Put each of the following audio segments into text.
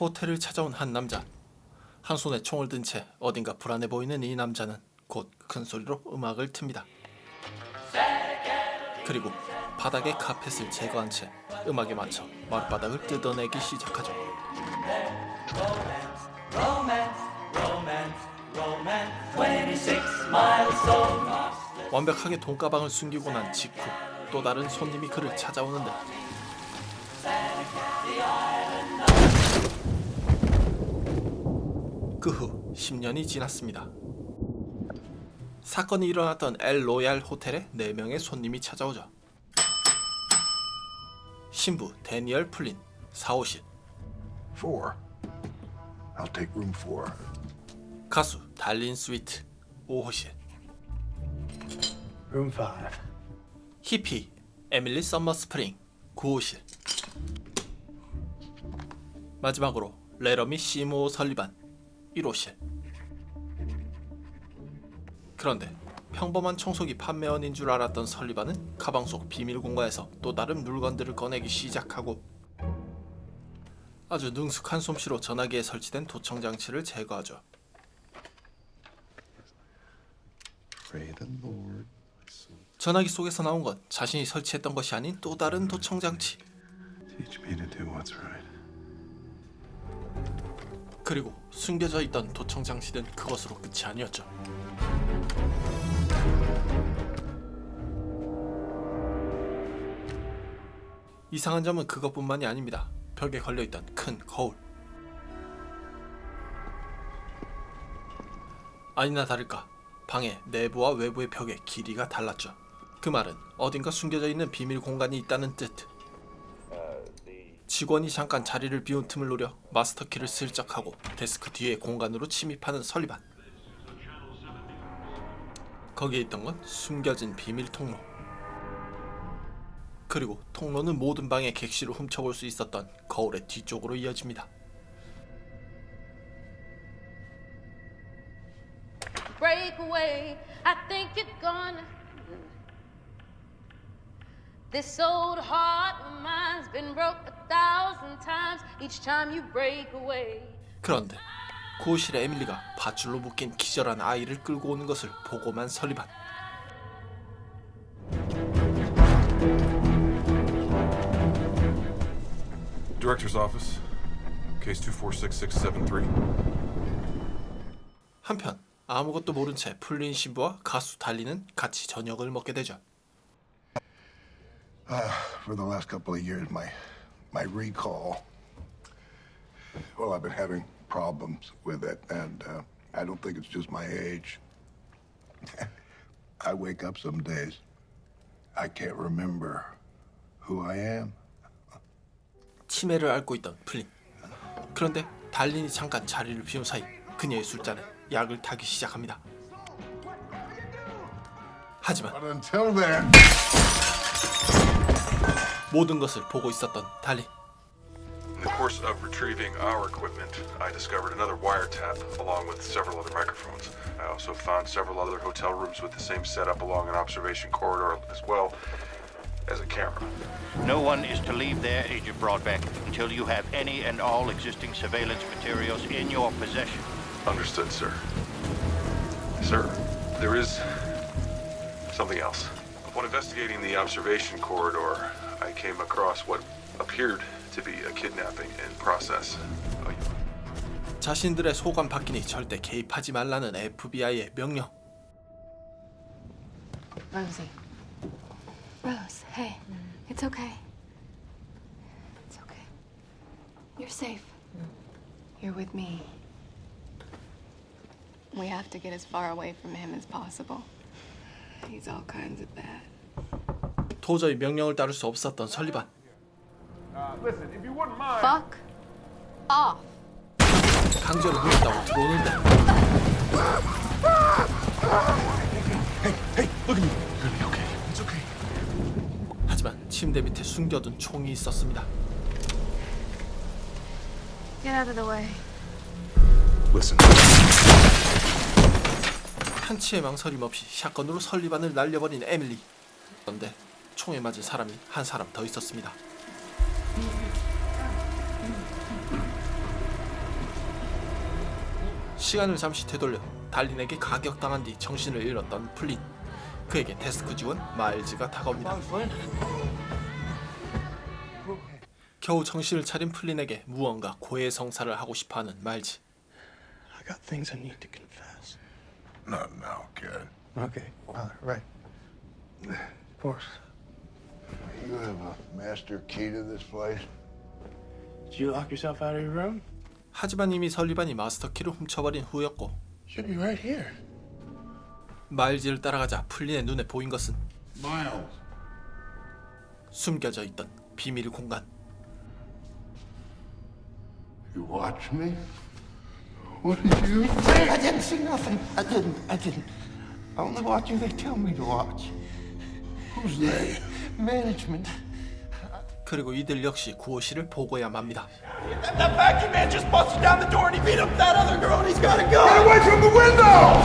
호텔을 찾아온 한 남자. 한 손에 총을 든 채 어딘가 불안해 보이는 이 남자는 곧 큰 소리로 음악을 틉니다. 그리고 바닥의 카펫을 제거한 채 음악에 맞춰 마룻바닥을 뜯어내기 시작하죠. 완벽하게 돈가방을 숨기고 난 직후 또 다른 손님이 그를 찾아오는데 그 후 10년이 지났습니다. 사건이 일어났던 엘 로얄 호텔에 4명의 손님이 찾아오죠. 신부 데니얼 플린 4호실, 4. I'll take room 4. 가수 달린 스위트 5호실, Room 5. 히피 에밀리 썸머 스프링 9호실, 마지막으로 레러미 시모 설리반 1호실. 그런데 평범한 청소기 판매원인 줄 알았던 설리반은 가방 속 비밀 공간에서 또 다른 물건들을 꺼내기 시작하고 아주 능숙한 솜씨로 전화기에 설치된 도청 장치를 제거하죠. Pray the Lord. 전화기 속에서 나온 건 자신이 설치했던 것이 아닌 또 다른 도청 장치. Teach me to do what's right. 그리고 숨겨져 있던 도청 장치는 그것으로 끝이 아니었죠. 이상한 점은 그것뿐만이 아닙니다. 벽에 걸려있던 큰 거울. 아니나 다를까 방의 내부와 외부의 벽의 길이가 달랐죠. 그 말은 어딘가 숨겨져 있는 비밀 공간이 있다는 뜻. 직원이 잠깐 자리를 비운 틈을 노려 마스터키를 슬쩍 하고 데스크 뒤의 공간으로 침입하는 설리반. 거기에 있던 건 숨겨진 비밀 통로. 그리고 통로는 모든 방의 객실을 훔쳐볼 수 있었던 거울의 뒤쪽으로 이어집니다. Break away, I think you're gonna. This old heart of mine's been broke 1,000 times. Each time you break away. 그런데 구호실에 에밀리가 밧줄로 묶인 기절한 아이를 끌고 오는 것을 보고만 설리반. Director's office. Case 246673. 한편 아무것도 모른 채 풀린 신부와 가수 달리는 같이 저녁을 먹게 되죠. For the last couple of years, my recall. Well, I've been having problems with it, and I don't think it's just my age. I wake up some days, I can't remember who I am. 치매를 앓고 있던 플린. 그런데 달린이 잠깐 자리를 비운 사이 그녀의 술잔에 약을 타기 시작합니다. 하지만 But until then, 모든 것을 보고 있었던 달린. In the course of retrieving our equipment, I discovered another wiretap along with several other microphones. I also found several other hotel rooms with the same setup along an observation corridor as well as a camera. No one is to leave there, Agent Broadbeck, until you have any and all existing surveillance materials in your possession. Understood, sir. Sir, there is something else. When investigating the observation corridor, I came across what appeared to be a kidnapping in process. 자신들의 소관 바뀌니 절대 개입하지 말라는 FBI의 명령. Rosie. Rose, hey. It's okay. It's okay. You're safe. You're with me. We have to get as far away from him as possible. He's all kinds of bad. 도저히 명령을 따를 수 없었던 설리반. Fuck off. 강제로 누른다고 들어오는데 hey, look at me. You're gonna be okay. It's okay. 하지만 침대 밑에 숨겨둔 총이 있었습니다. Get out of the way. Listen. 한치의 망설임 없이 샷건으로 설리반을 날려버린 에밀리. 그런데 총에 맞은 사람이 한 사람 더 있었습니다. 시간을 잠시 되돌려 달린에게 가격당한 뒤 정신을 잃었던 플린. 그에게 데스크 직원 마일즈가 다가옵니다. 겨우 정신을 차린 플린에게 무언가 고해성사를 하고 싶어하는 마일즈. I got things I need to confess. Not now, kid. Okay, right. Of course. You have a master key to this place? Did you lock yourself out of your room? 하지만 이미 설리반이 마스터키를 훔쳐버린 후였고 Should be right here. 마일즈를 따라가자 플린의 눈에 보인 것은 Miles. 숨겨져 있던 비밀 공간. You watch me? What did you? I didn't see nothing. I didn't. I only watch you. They tell me to watch. Who's they? Management. 그리고 이들 역시 구호실을 보고야만 합니다. That vacuum man just busted down the door and he beat up that other girl and he's got a gun. Get away from the window!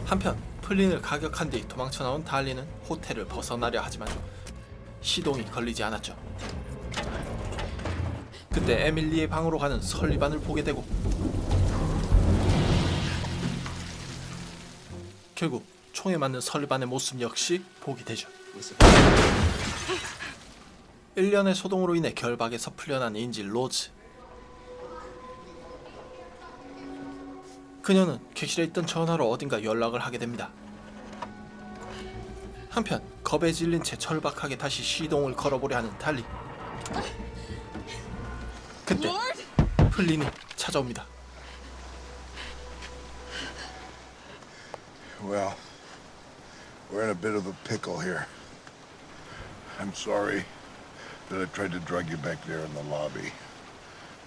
한편 플린을 가격한 뒤 도망쳐 나온 달리는 호텔을 벗어나려 하지만 시동이 걸리지 않았죠. 그때 에밀리의 방으로 가는 설리반을 보게 되고 결국 총에 맞는 설리반의 모습 역시 보게 되죠. 1년의 소동으로 인해 결박에서 풀려난 인질 로즈. 그녀는 객실에 있던 전화로 어딘가 연락을 하게 됩니다. 한편 겁에 질린 채 철박하게 다시 시동을 걸어보려 하는 달리. 그때 플린이 찾아옵니다. Well, we're in a bit of a pickle here. I'm sorry that I tried to drag you back there in the lobby.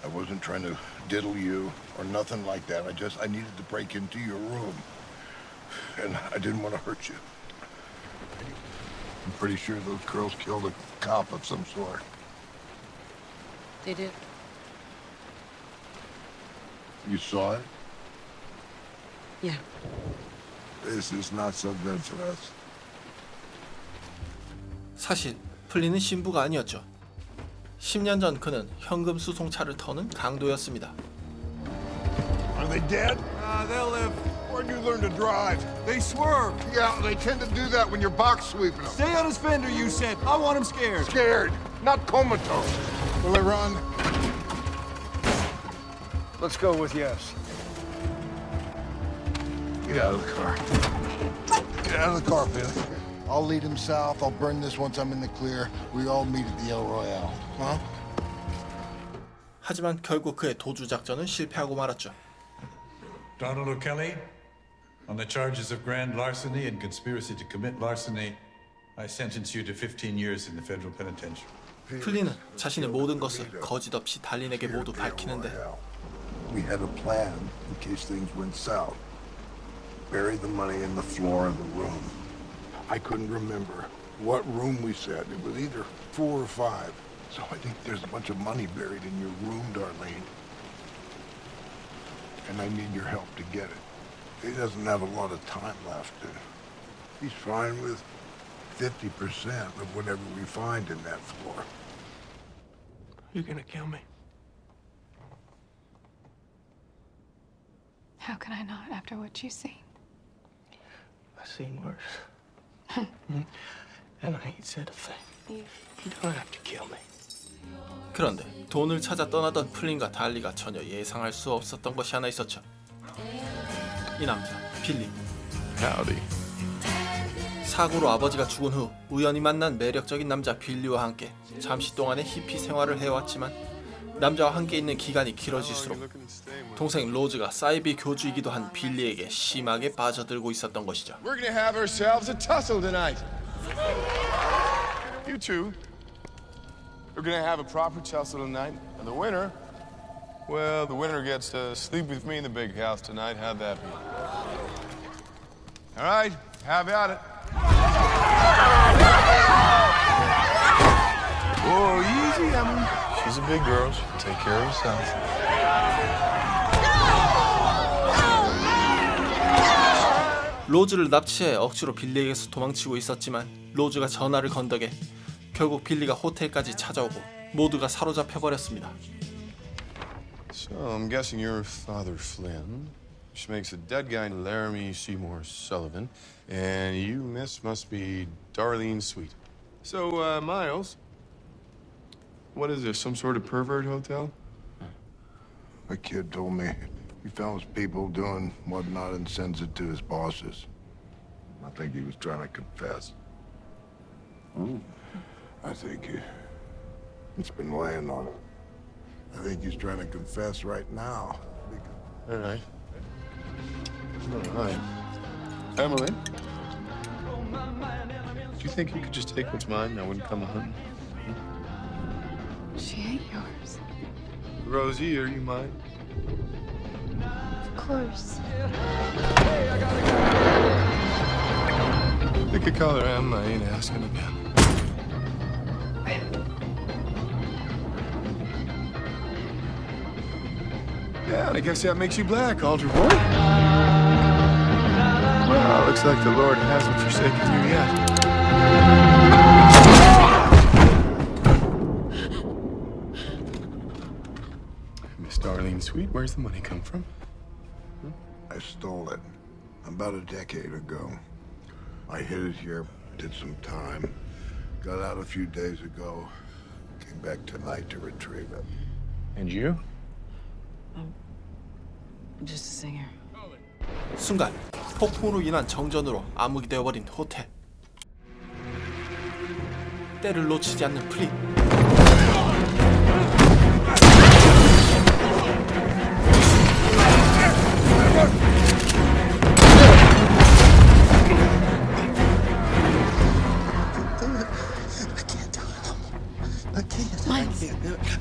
I wasn't trying to diddle you or nothing like that. I needed to break into your room. And I didn't want to hurt you. I'm pretty sure those girls killed a cop of some sort. They did. You saw it? Yeah. This is not so good for us. 사실 플린은 신부가 아니었죠. 10년 전 그는 현금 수송차를 터는 강도였습니다. Are they dead? They'll live. Where'd you learn to drive? They swerve. Yeah, they tend to do that when you're box sweeping them. Stay on his fender, you said. I want him scared. Scared, not comatose. Will they run? Let's go with yes. Get out of the car. Get out of the car, Billy. I'll lead him south. I'll burn this once I'm in the clear. We all meet at the El Royale. Huh? 하지만 결국 그의 도주 작전은 실패하고 말았죠. Donald O'Kelly, on the charges of grand larceny and conspiracy to commit larceny, I sentence you to 15 years in the federal penitentiary. 플린은 자신의 모든 것을 거짓 없이 달린에게 모두 밝히는데 We had a plan in case things went south. Bury the money in the floor of the room. I couldn't remember what room we said. It was either 4 or 5. So I think there's a bunch of money buried in your room, Darlene. And I need your help to get it. He doesn't have a lot of time left. He's fine with 50% of whatever we find in that floor. You're gonna kill me. How can I not after what you've seen? I've seen worse. And I ain't said a thing. You don't have to kill me. 그런데 돈을 찾아 떠나던 플린과 달리가 전혀 예상할 수 없었던 것이 하나 있었죠. 이 남자 빌리. Howdy. 사고로 아버지가 죽은 후 우연히 만난 매력적인 남자 빌리와 함께 잠시 동안의 히피 생활을 해왔지만 남자와 함께 있는 기간이 길어질수록 동생 로즈가 사이비 교주이기도 한 빌리에게 심하게 빠져들고 있었던 것이죠. We're gonna have ourselves a tussle tonight. You two. We're gonna have a proper tussle tonight. And the winner, well, the winner gets to sleep with me in the big house tonight. How'd that be? All right, how about it? Whoa, easy, Emily. She's a big girl. She'll take care of herself. 로즈를 납치해 억지로 빌리에게서 도망치고 있었지만 로즈가 전화를 건 덕에 결국 빌리가 호텔까지 찾아오고 모두가 사로잡혀 버렸습니다. So I'm guessing you're Father Flynn, which makes the dead guy Laramie Seymour Sullivan, and you, miss, must be Darlene Sweet. So, Miles, what is this, some sort of pervert hotel? A kid told me he found his people doing whatnot and sends it to his bosses. I think he was trying to confess. I think it's been weighing on him. I think he's trying to confess right now. All right. All right. Emily, do you think you could just take what's mine? I wouldn't come hunting. She ain't yours. Rosie, are you mine? Of course. Pick a color, Em. I ain't asking again. Yeah, I guess that makes you black, altar boy. Well, looks like the Lord hasn't forsaken you yet. Miss Darlene Sweet, where's the money come from? I stole it about a decade ago. I hid it here, did some time, got out a few days ago, came back tonight to retrieve it. And you? Just a singer. 순간 폭풍으로 인한 정전으로 암흑이 되어버린 호텔. 때를 놓치지 않는 플린.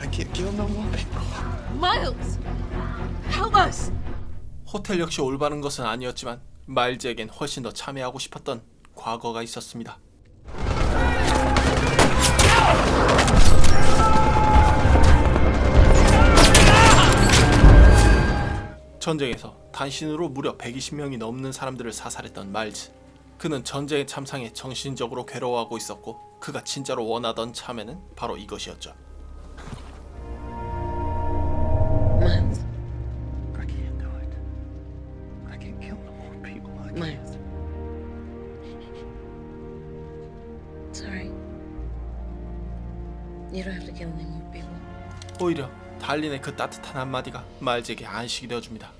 I can't kill no more people. Miles! Help us! 호텔 역시 올바른 것은 아니었지만 마일즈에겐 훨씬 더 참여하고 싶었던 과거가 있었습니다. 전쟁에서 단신으로 무려 120명이 넘는 사람들을 사살했던 마일즈. 그는 전쟁의 참상에 정신적으로 괴로워하고 있었고 그가 진짜로 원하던 참에는 바로 이것이었죠. Miles. I can't do it. I can't kill no more people. Miles. Sorry. You don't have to kill any more people. 오히려 달린의 그 따뜻한 한마디가 마일즈에게 안식이 되어줍니다.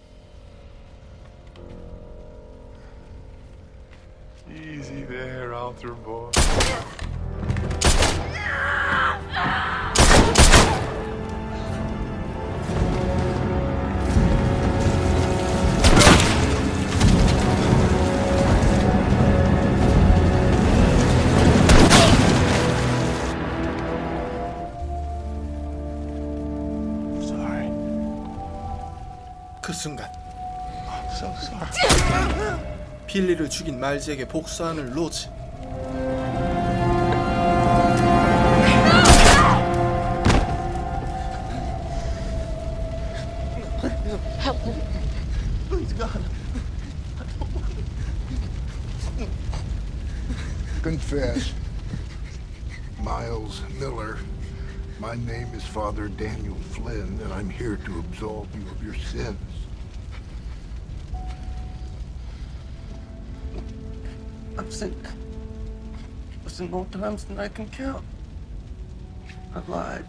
Easy there, altar boy. 그 순간 I'm so sorry. 빌리를 죽인 마일즈에게 복수하는 로즈. Help me. Please, God. Confess. Miles Miller. My name is Father Daniel Flynn, and I'm here to absolve you of your sins. I've sinned more times than I can count. I lied.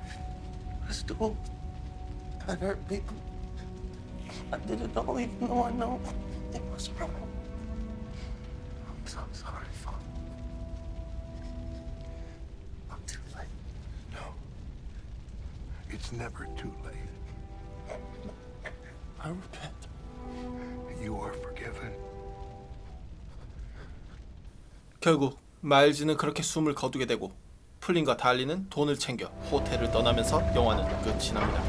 I stole. I hurt people. I did it all even though I know it was wrong. I'm so sorry, Father. I'm too late. No. It's never too late. I repent. You are forgiven. 결국 마일즈는 그렇게 숨을 거두게 되고 플린과 달리는 돈을 챙겨 호텔을 떠나면서 영화는 끝이 납니다.